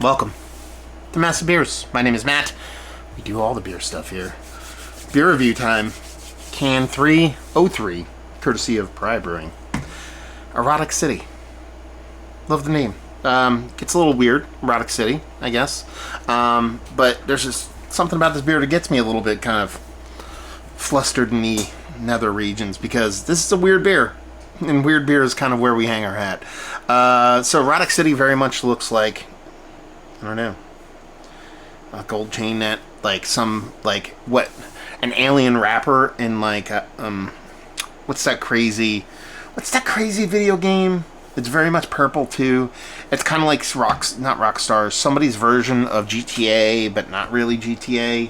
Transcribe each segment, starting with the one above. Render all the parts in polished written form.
Welcome to Massive Beers. My name is Matt. We do all the beer stuff here. Beer review time. Can 303, courtesy of Pariah Brewing. Erotic City. Love the name. It's a little weird, Erotic City, I guess. But there's just something about this beer that gets me a little bit kind of flustered in the nether regions, because this is a weird beer. And weird beer is kind of where we hang our hat. So Erotic City very much looks like, I don't know, a gold chain net, like some, like, what, an alien wrapper in, like, what's that crazy video game? It's very much purple too. It's kind of like not Rockstars, somebody's version of GTA, but not really GTA.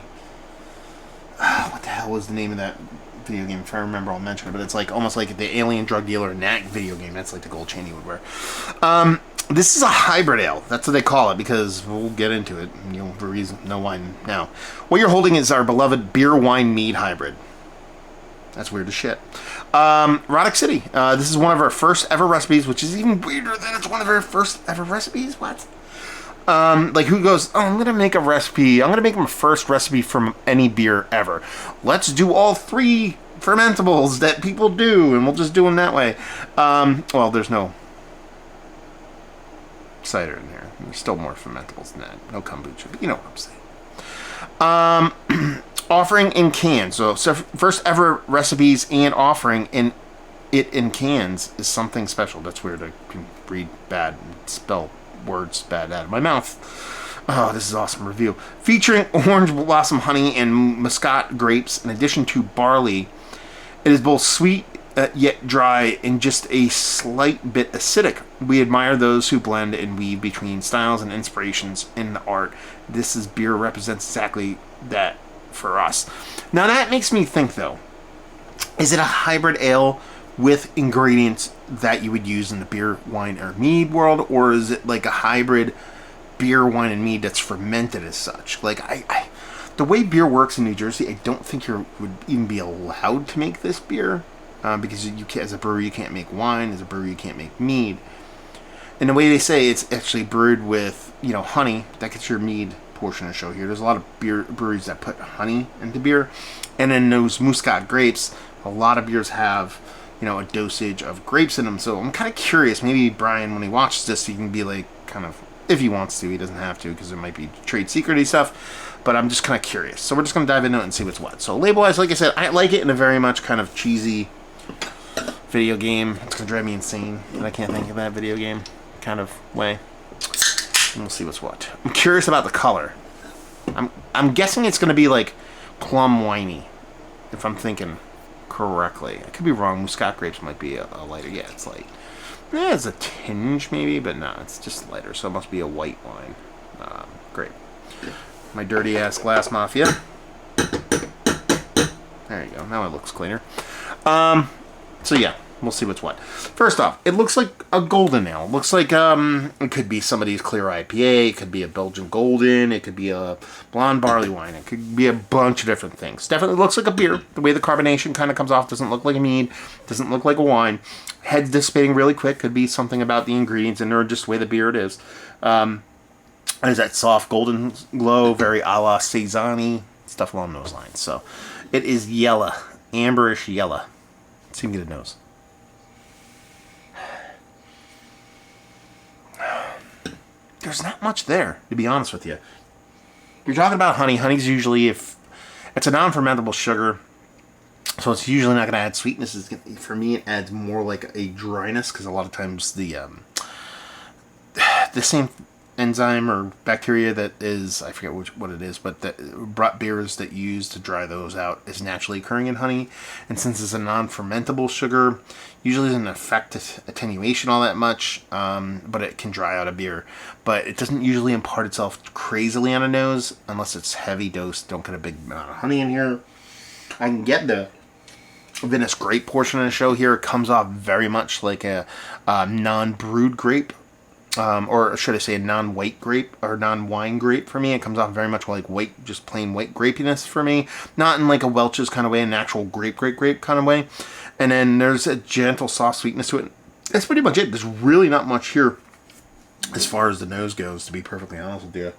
What the hell was the name of that video game? If I remember, I'll mention it. But it's like almost like the alien drug dealer Knack video game. That's like the gold chain you would wear. This is a hybrid ale. That's what they call it, because we'll get into it. You'll know why now. What you're holding is our beloved beer wine mead hybrid. That's weird as shit. Erotic City. This is one of our first ever recipes, which is even weirder than it's one of our first ever recipes. What? Like, who goes, oh, I'm going to make a recipe. I'm going to make my first recipe from any beer ever. Let's do all three fermentables that people do, and we'll just do them that way. Well, there's no cider in there. There's still more fermentables than that. No kombucha, but you know what I'm saying. Offering in cans. So first ever recipes and offering in cans is something special. That's weird. I can read bad and spell words bad out of my mouth. Oh, this is an awesome review. Featuring orange blossom honey and muscat grapes in addition to barley. It is both sweet yet dry and just a slight bit acidic. We admire those who blend and weave between styles and inspirations in the art. This is beer represents exactly that for us. Now that makes me think, though, is it a hybrid ale with ingredients that you would use in the beer, wine, or mead world, or is it like a hybrid beer, wine, and mead that's fermented as such? Like, the way beer works in New Jersey, I don't think you would even be allowed to make this beer, because you can't, as a brewer, you can't make wine. As a brewer, you can't make mead. And the way they say it's actually brewed with, honey, that gets your mead portion of the show here. There's a lot of breweries that put honey into beer, and then those muscat grapes, a lot of beers have a dosage of grapes in them. So I'm kind of curious, maybe Brian, when he watches this, he can be like, kind of, if he wants to, he doesn't have to, because it might be trade secrety stuff, but I'm just kind of curious. So we're just going to dive into it and see what's what. So label wise, like I said, I like it in a very much kind of cheesy video game. It's going to drive me insane, and I can't think of that video game kind of way. And we'll see what's what. I'm curious about the color. I'm guessing it's going to be like plum winey, if I'm thinking correctly. I could be wrong. Muscat grapes might be a lighter. Yeah, it's light. Yeah, it's a tinge maybe, but no, it's just lighter. So it must be a white wine. Great. My dirty ass glass mafia. There you go. Now it looks cleaner. So yeah. We'll see what's what. First off, it looks like a golden ale. It looks like it could be somebody's clear IPA. It could be a Belgian golden. It could be a blonde barley wine. It could be a bunch of different things. Definitely looks like a beer. The way the carbonation kind of comes off doesn't look like a mead. Doesn't look like a wine. Head's dissipating really quick. Could be something about the ingredients in there, or just the way the beer it is. There's that soft golden glow, very a la Saison-y, stuff along those lines. So it is yellow, amberish yellow. Let's see if we can get a nose. There's not much there, to be honest with you. You're talking about honey. Honey's usually, if it's a non-fermentable sugar, so it's usually not going to add sweetness. For me, it adds more like a dryness, because a lot of times the same enzyme or bacteria that is, I forget what it is, but that brought beers that use to dry those out is naturally occurring in honey. And since it's a non-fermentable sugar, usually doesn't affect attenuation all that much, but it can dry out a beer. But it doesn't usually impart itself crazily on a nose unless it's heavy dose. Don't get a big amount of honey in here. I can get the Venice grape portion of the show here. It comes off very much like a non-brewed grape. Or should I say a non-white grape or non-wine grape for me. It comes off very much like white, just plain white grapiness for me. Not in like a Welch's kind of way, an actual grape kind of way. And then there's a gentle soft sweetness to it. That's pretty much it. There's really not much here as far as the nose goes, to be perfectly honest with you.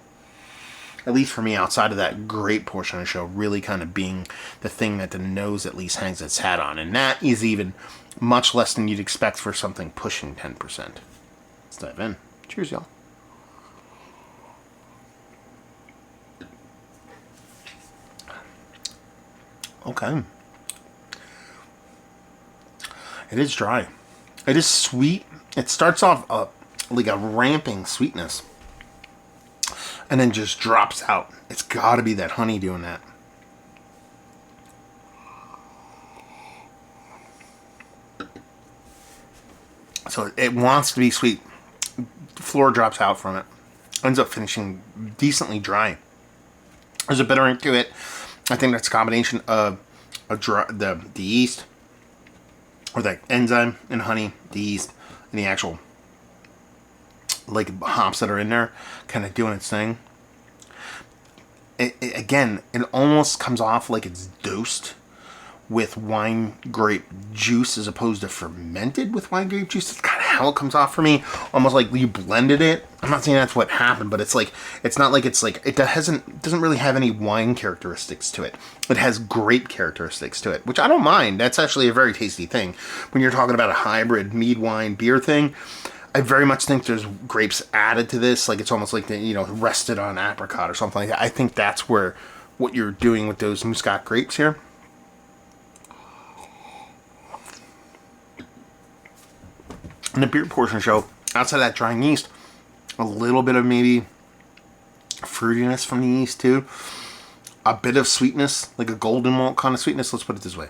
At least for me, outside of that great portion of the show, really kind of being the thing that the nose at least hangs its hat on. And that is even much less than you'd expect for something pushing 10%. Let's dive in. Cheers, y'all. Okay. It is dry. It is sweet. It starts off like a ramping sweetness, and then just drops out. It's got to be that honey doing that. So it wants to be sweet. The floor drops out from it. Ends up finishing decently dry. There's a bitter to it. I think that's a combination of the yeast, or the enzyme and honey, the yeast, and the actual like hops that are in there kind of doing its thing. Again, it almost comes off like it's dosed with wine grape juice as opposed to fermented with wine grape juice. That's kind of how it comes off for me. Almost like you blended it. I'm not saying that's what happened, but it's like, it's not like it's like, it doesn't really have any wine characteristics to it. It has grape characteristics to it, which I don't mind. That's actually a very tasty thing. When you're talking about a hybrid mead wine beer thing, I very much think there's grapes added to this. Like it's almost like, rested on apricot or something like that. I think that's where what you're doing with those Muscat grapes here. In the beer portion of the show, outside of that drying yeast, a little bit of maybe fruitiness from the yeast too. A bit of sweetness, like a golden malt kind of sweetness. Let's put it this way.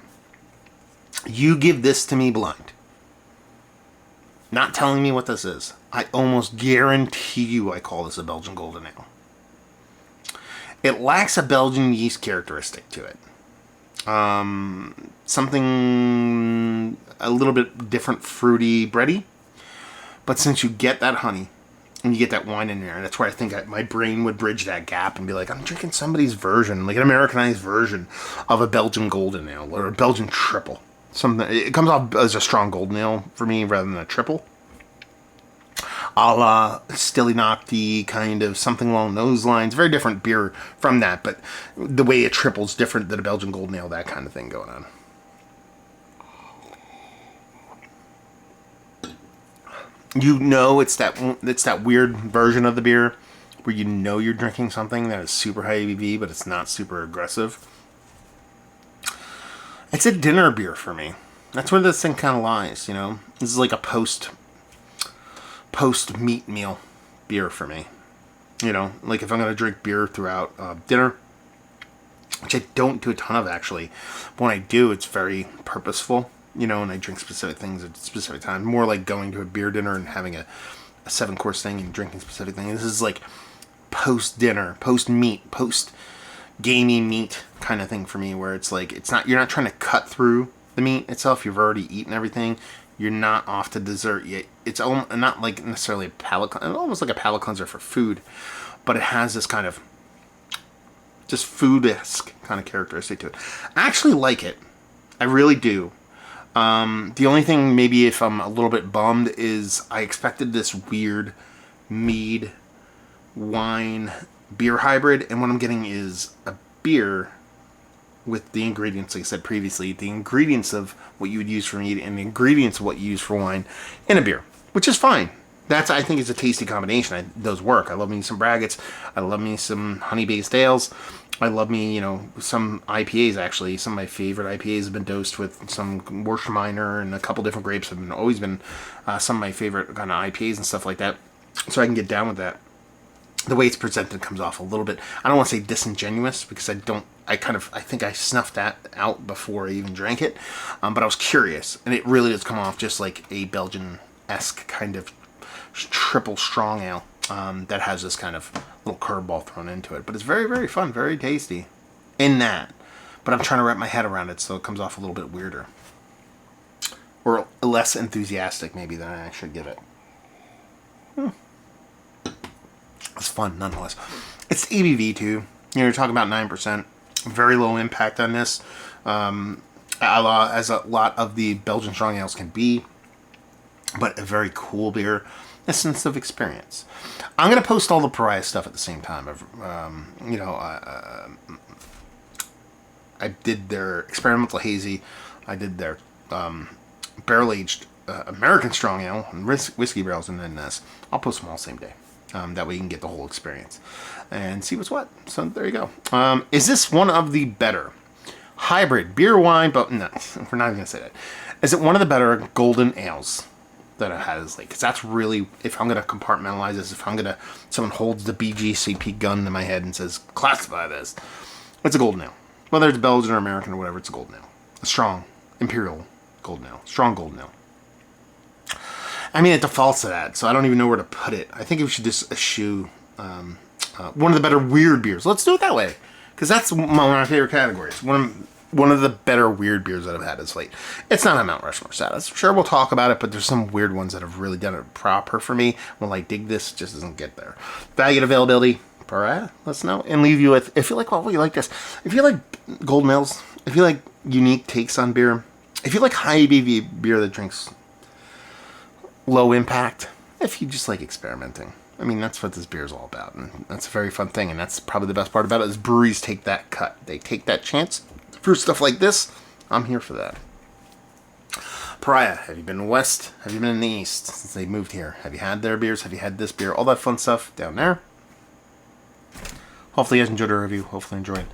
You give this to me blind, not telling me what this is, I almost guarantee you I call this a Belgian Golden Ale. It lacks a Belgian yeast characteristic to it. Something a little bit different, fruity, bready. But since you get that honey and you get that wine in there, that's where I think my brain would bridge that gap and be like, I'm drinking somebody's version, like an Americanized version of a Belgian Golden Ale or a Belgian triple. Something, it comes off as a strong Golden Ale for me rather than a triple. A la Stilly kind of something along those lines. Very different beer from that, but the way it triples different than a Belgian Golden Ale, that kind of thing going on. It's that weird version of the beer where you're drinking something that is super high ABV, but it's not super aggressive. It's a dinner beer for me. That's where this thing kind of lies, This is like a post meat meal beer for me. Like if I'm going to drink beer throughout dinner, which I don't do a ton of actually, but when I do, it's very purposeful, and I drink specific things at specific times. More like going to a beer dinner and having a 7-course thing and drinking specific things. This is like post-dinner, post-meat, post-gamey meat kind of thing for me, where it's like, you're not trying to cut through the meat itself. You've already eaten everything. You're not off to dessert yet. It's not like necessarily a palate cleanser, almost like a palate cleanser for food, but it has this kind of just food-esque kind of characteristic to it. I actually like it. I really do. The only thing maybe if I'm a little bit bummed is I expected this weird mead wine beer hybrid, and what I'm getting is a beer with the ingredients, like I said previously, the ingredients of what you would use for mead and the ingredients of what you use for wine in a beer, which is fine. I think it's a tasty combination. Those work. I love me some braggots. I love me some honey-based ales. I love me, some IPAs actually. Some of my favorite IPAs have been dosed with some Worcestershire and a couple different grapes have always been some of my favorite kind of IPAs and stuff like that. So I can get down with that. The way it's presented comes off a little bit, I don't want to say disingenuous, because I think I snuffed that out before I even drank it, but I was curious, and it really does come off just like a Belgian-esque kind of triple strong ale that has this kind of little curveball thrown into it, but it's very, very fun, very tasty in that, but I'm trying to wrap my head around it, so it comes off a little bit weirder, or less enthusiastic maybe than I should give it. It's fun nonetheless. It's ABV too. You're talking about 9%. Very low impact on this, as a lot of the Belgian strong ales can be. But a very cool beer. essence of experience. I'm going to post all the Pariah stuff at the same time. I did their experimental hazy. I did their barrel-aged American strong ale and whiskey barrels, and then this. I'll post them all same day. That way you can get the whole experience and see what's what. So there you go. Is this one of the better hybrid beer wine? But no, we're not even going to say that. Is it one of the better golden ales that I've had as late? Because that's really, if I'm going to compartmentalize this, if I'm going to, someone holds the BGCP gun to my head and says, classify this, it's a golden ale. Whether it's Belgian or American or whatever, it's a golden ale. A strong, imperial golden ale. Strong golden ale. I mean, it defaults to that, so I don't even know where to put it. I think we should just eschew one of the better weird beers. Let's do it that way, because that's one of my favorite categories. One of the better weird beers that I've had as late. It's not a Mount Rushmore status. Sure, we'll talk about it, but there's some weird ones that have really done it proper for me. When I dig this, it just doesn't get there. Value and availability, Pariah, let us know. And leave you with, if you like, well, you like this. If you like golden ales, if you like unique takes on beer, if you like high ABV beer that drinks low impact, if you just like experimenting. I mean, that's what this beer is all about, and that's a very fun thing, and that's probably the best part about it, is breweries take that cut. They take that chance. For stuff like this, I'm here for that. Pariah, have you been west? Have you been in the east since they moved here? Have you had their beers? Have you had this beer? All that fun stuff down there. Hopefully you guys enjoyed our review. Hopefully enjoyed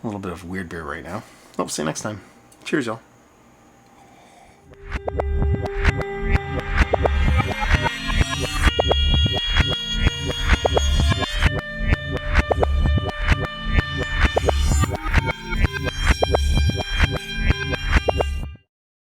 a little bit of weird beer right now. Hope to see you next time. Cheers, y'all.